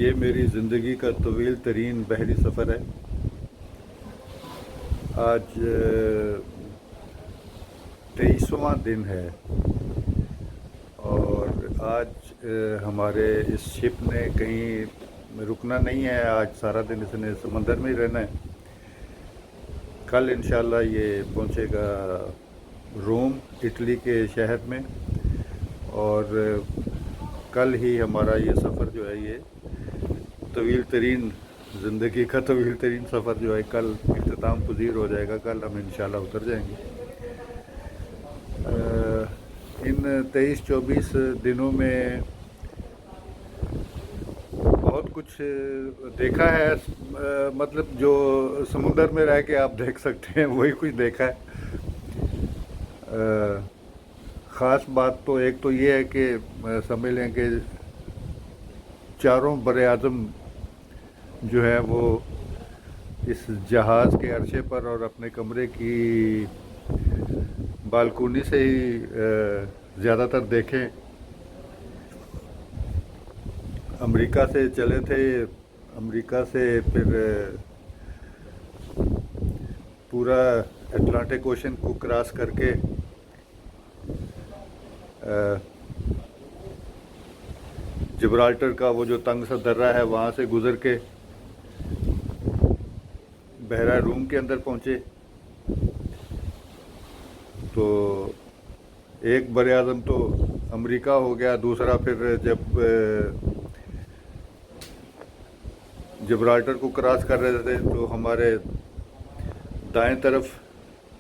یہ میری زندگی کا طویل ترین بحری سفر ہے۔ آج 23واں دن ہے اور آج ہمارے اس شپ نے کہیں رکنا نہیں ہے۔ آج سارا دن اس نے سمندر میں ہی رہنا ہے۔ کل انشاءاللہ یہ پہنچے گا روم، اٹلی کے شہر میں، اور کل ہی ہمارا یہ سفر جو ہے، یہ طویل ترین زندگی کا طویل ترین سفر جو ہے، کل اختتام پذیر ہو جائے گا۔ کل ہم انشاءاللہ اتر جائیں گے۔ ان 23-24 دنوں میں بہت کچھ دیکھا ہے، مطلب جو سمندر میں رہ کے آپ دیکھ سکتے ہیں وہی کچھ دیکھا ہے۔ خاص بات تو ایک تو یہ ہے کہ سمجھ لیں کہ چاروں بر اعظم جو ہے وہ اس جہاز کے عرصے پر اور اپنے کمرے کی بالکونی سے ہی زیادہ تر دیکھیں۔ امریکہ سے چلے تھے، امریکہ سے پھر پورا اٹلانٹک اوشن کو کراس کر کے جبرالٹر کا وہ جو تنگ سا درہ ہے وہاں سے گزر کے بحیرہ روم کے اندر پہنچے۔ تو ایک بر اعظم تو امریکہ ہو گیا، دوسرا پھر جب جبرالٹر کو کراس کر رہے تھے تو ہمارے دائیں طرف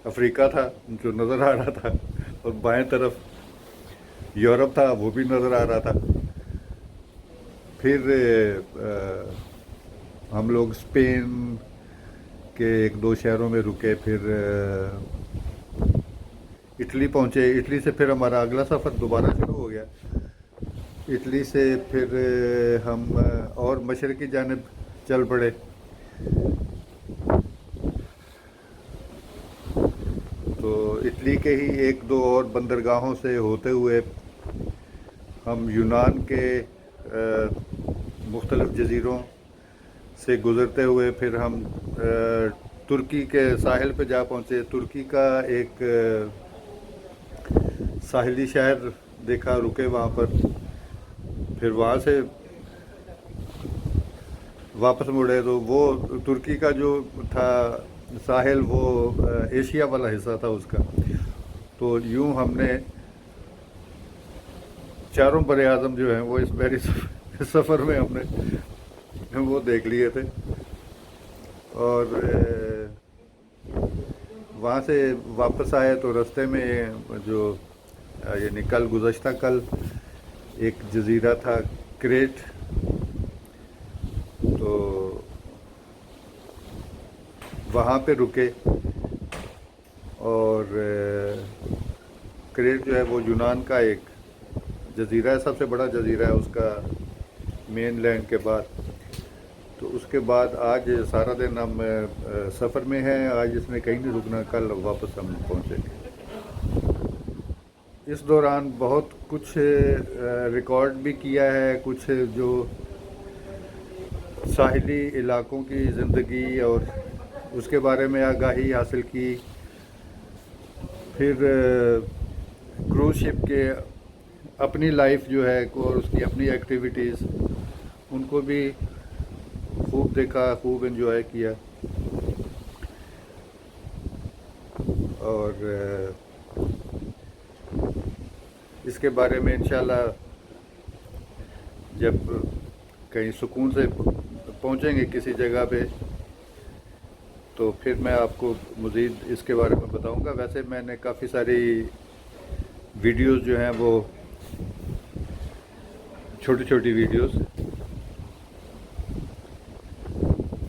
افریقہ تھا جو نظر آ رہا تھا، اور بائیں طرف یورپ تھا، وہ بھی نظر آ رہا تھا۔ پھر ہم لوگ اسپین کے ایک دو شہروں میں رکے، پھر اٹلی پہنچے۔ اٹلی سے پھر ہمارا اگلا سفر دوبارہ شروع ہو گیا۔ اٹلی سے پھر ہم اور مشرق کی جانب چل پڑے۔ تو اٹلی کے ہی ایک دو اور بندرگاہوں سے ہوتے ہوئے ہم یونان کے مختلف جزیروں سے گزرتے ہوئے پھر ہم ترکی کے ساحل پہ جا پہنچے۔ ترکی کا ایک ساحلی شہر دیکھا، رکے وہاں پر، پھر وہاں سے واپس مڑے۔ تو وہ ترکی کا جو تھا ساحل، وہ ایشیا والا حصہ تھا اس کا۔ تو یوں ہم نے چاروں بر اعظم جو ہیں وہ اس بحری سفر میں ہم نے وہ دیکھ لیے تھے۔ اور وہاں سے واپس آئے تو رستے میں جو یعنی گزشتہ کل ایک جزیرہ تھا کریٹ، تو وہاں پہ رکے۔ اور کریٹ جو ہے وہ یونان کا ایک جزیرہ ہے، سب سے بڑا جزیرہ ہے اس کا مین لینڈ کے بعد۔ تو اس کے بعد آج سارا دن ہم سفر میں ہیں۔ آج اس نے کہیں نہیں رکنا، کل واپس ہم پہنچیں گے۔ اس دوران بہت کچھ ریکارڈ بھی کیا ہے، کچھ جو ساحلی علاقوں کی زندگی اور اس کے بارے میں آگاہی حاصل کی۔ پھر کروز شپ کے اپنی لائف جو ہے اور اس کی اپنی ایکٹیویٹیز، ان کو بھی خوب دیکھا، خوب انجوائے کیا۔ اور اس کے بارے میں انشاءاللہ جب کہیں سکون سے پہنچیں گے کسی جگہ پہ تو پھر میں آپ کو مزید اس کے بارے میں بتاؤں گا۔ ویسے میں نے کافی ساری ویڈیوز جو ہیں وہ چھوٹی چھوٹی ویڈیوز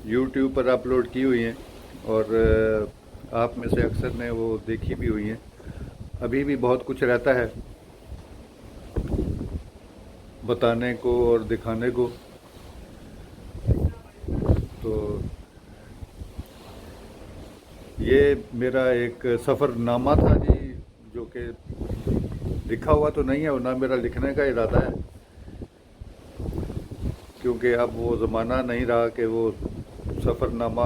یوٹیوب پر اپلوڈ کی ہوئی ہیں، اور آپ میں سے اکثر نے وہ دیکھی بھی ہوئی ہیں۔ ابھی بھی بہت کچھ رہتا ہے بتانے کو اور دکھانے کو۔ تو یہ میرا ایک سفر نامہ تھا جی، جو کہ لکھا ہوا تو نہیں ہے اور نہ میرا لکھنے کا ارادہ ہے، کیونکہ اب وہ زمانہ نہیں رہا کہ وہ سفر نامہ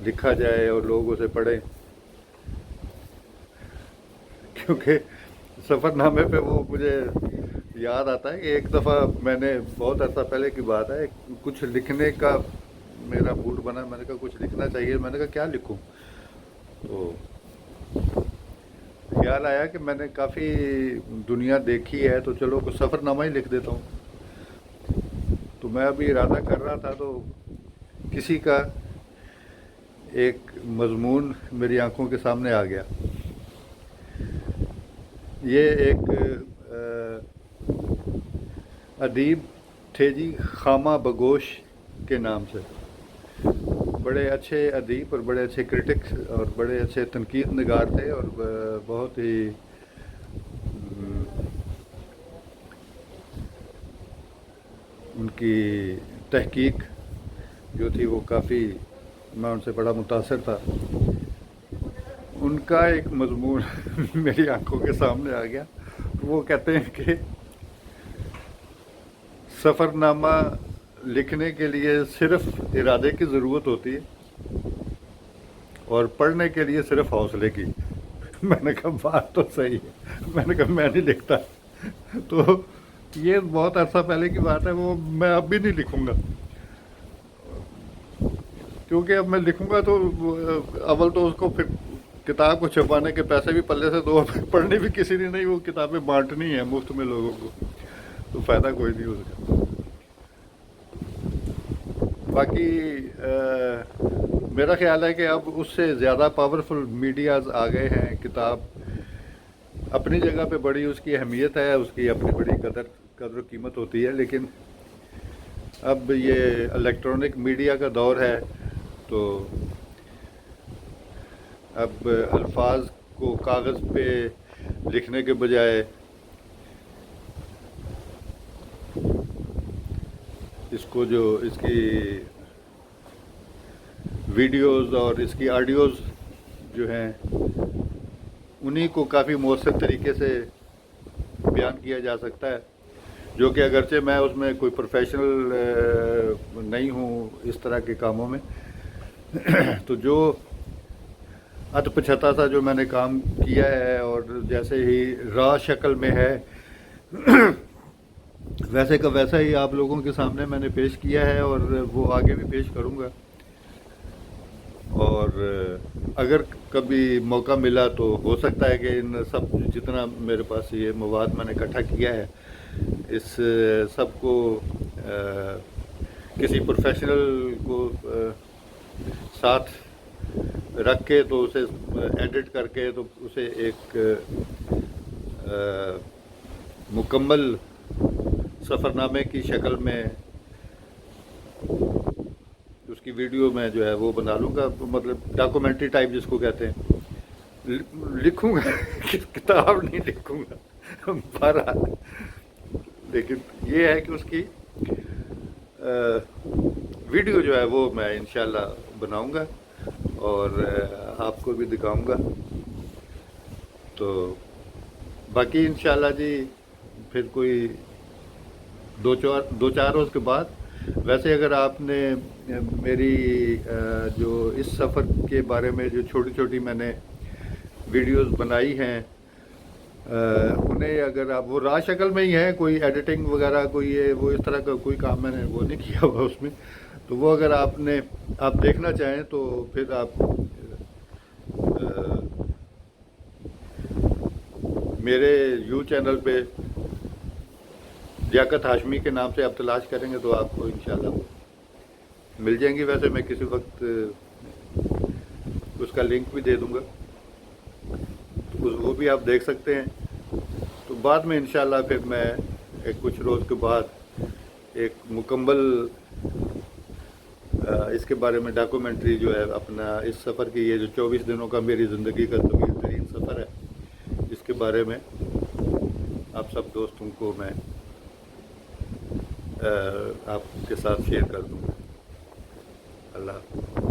لکھا جائے اور لوگ اسے پڑھیں، کیونکہ سفر نامے پہ وہ مجھے یاد آتا ہے کہ ایک دفعہ میں نے، بہت عرصہ پہلے کی بات ہے، کچھ لکھنے کا میرا موڈ بنا، میں نے کہا کچھ لکھنا چاہیے، میں نے کہا کیا لکھوں، تو خیال آیا کہ میں نے کافی دنیا دیکھی ہے، تو چلو کچھ سفر نامہ ہی لکھ دیتا ہوں۔ تو میں ابھی ارادہ کر رہا تھا تو کسی کا ایک مضمون میری آنکھوں کے سامنے آ گیا۔ یہ ایک ادیب تھے جی، خامہ بگوش کے نام سے، بڑے اچھے ادیب اور بڑے اچھے کرٹک اور بڑے اچھے تنقید نگار تھے، اور بہت ہی ان کی تحقیق جو تھی وہ کافی، میں ان سے بڑا متاثر تھا۔ ان کا ایک مضمون میری آنکھوں کے سامنے آ گیا، وہ کہتے ہیں کہ سفر نامہ لکھنے کے لیے صرف ارادے کی ضرورت ہوتی ہے اور پڑھنے کے لیے صرف حوصلے کی۔ میں نے کہا بات تو صحیح ہے، میں نے کہا میں نہیں لکھتا، تو یہ بہت عرصہ پہلے کی بات ہے، وہ میں اب بھی نہیں لکھوں گا، کیونکہ اب میں لکھوں گا تو اول تو اس کو پھر کتاب کو چھپانے کے پیسے بھی پلے سے دو، پڑھنی بھی کسی نے نہیں، وہ کتابیں بانٹنی ہیں مفت میں لوگوں کو، تو فائدہ کوئی نہیں اس کا۔ باقی میرا خیال ہے کہ اب اس سے زیادہ پاورفل میڈیاز آ گئے ہیں۔ کتاب اپنی جگہ پہ بڑی اس کی اہمیت ہے، اس کی اپنی بڑی قدر و قیمت ہوتی ہے، لیکن اب یہ الیکٹرانک میڈیا کا دور ہے، تو اب الفاظ کو کاغذ پہ لکھنے کے بجائے اس کو جو اس کی ویڈیوز اور اس کی آڈیوز جو ہیں انہی کو کافی مؤثر طریقے سے بیان کیا جا سکتا ہے، جو کہ اگرچہ میں اس میں کوئی پروفیشنل نہیں ہوں اس طرح کے کاموں میں، تو جو ات پچھتا سا جو میں نے کام کیا ہے اور جیسے ہی راہ شکل میں ہے ویسے کا ویسا ہی آپ لوگوں کے سامنے میں نے پیش کیا ہے، اور وہ آگے بھی پیش کروں گا، اور اگر کبھی موقع ملا تو ہو سکتا ہے کہ ان سب جتنا میرے پاس یہ مواد میں نے اکٹھا کیا ہے اس سب کو کسی پروفیشنل کو ساتھ رکھ کے تو اسے ایڈٹ کر کے تو اسے ایک مکمل سفر نامے کی شکل میں اس کی ویڈیو میں جو ہے وہ بنا لوں گا، مطلب ڈاکومنٹری ٹائپ جس کو کہتے ہیں، لکھوں گا کتاب نہیں لکھوں گا بہرحال، لیکن یہ ہے کہ اس کی ویڈیو جو ہے وہ میں انشاءاللہ بناؤں گا اور آپ کو بھی دکھاؤں گا۔ تو باقی انشاءاللہ جی پھر کوئی دو چار روز کے بعد، ویسے اگر آپ نے میری جو اس سفر کے بارے میں جو چھوٹی چھوٹی میں نے ویڈیوز بنائی ہیں انہیں اگر آپ، وہ راہ شکل میں ہی ہیں، کوئی ایڈیٹنگ وغیرہ کوئی وہ اس طرح کا کوئی کام میں نے وہ نہیں کیا ہوا اس میں، تو وہ اگر آپ دیکھنا چاہیں تو پھر آپ میرے یو چینل پہ لیاقت ہاشمی کے نام سے آپ تلاش کریں گے تو آپ کو انشاءاللہ مل جائیں گی۔ ویسے میں کسی وقت اس کا لنک بھی دے دوں گا، تو وہ بھی آپ دیکھ سکتے ہیں۔ تو بعد میں انشاءاللہ پھر میں کچھ روز کے بعد ایک مکمل اس کے بارے میں ڈاکومنٹری جو ہے اپنا اس سفر کی، یہ جو 24 دنوں کا میری زندگی کا طویل ترین سفر ہے، اس کے بارے میں آپ سب دوستوں کو میں آپ کے ساتھ شیئر کر دوں گا۔ اللہ حافظ۔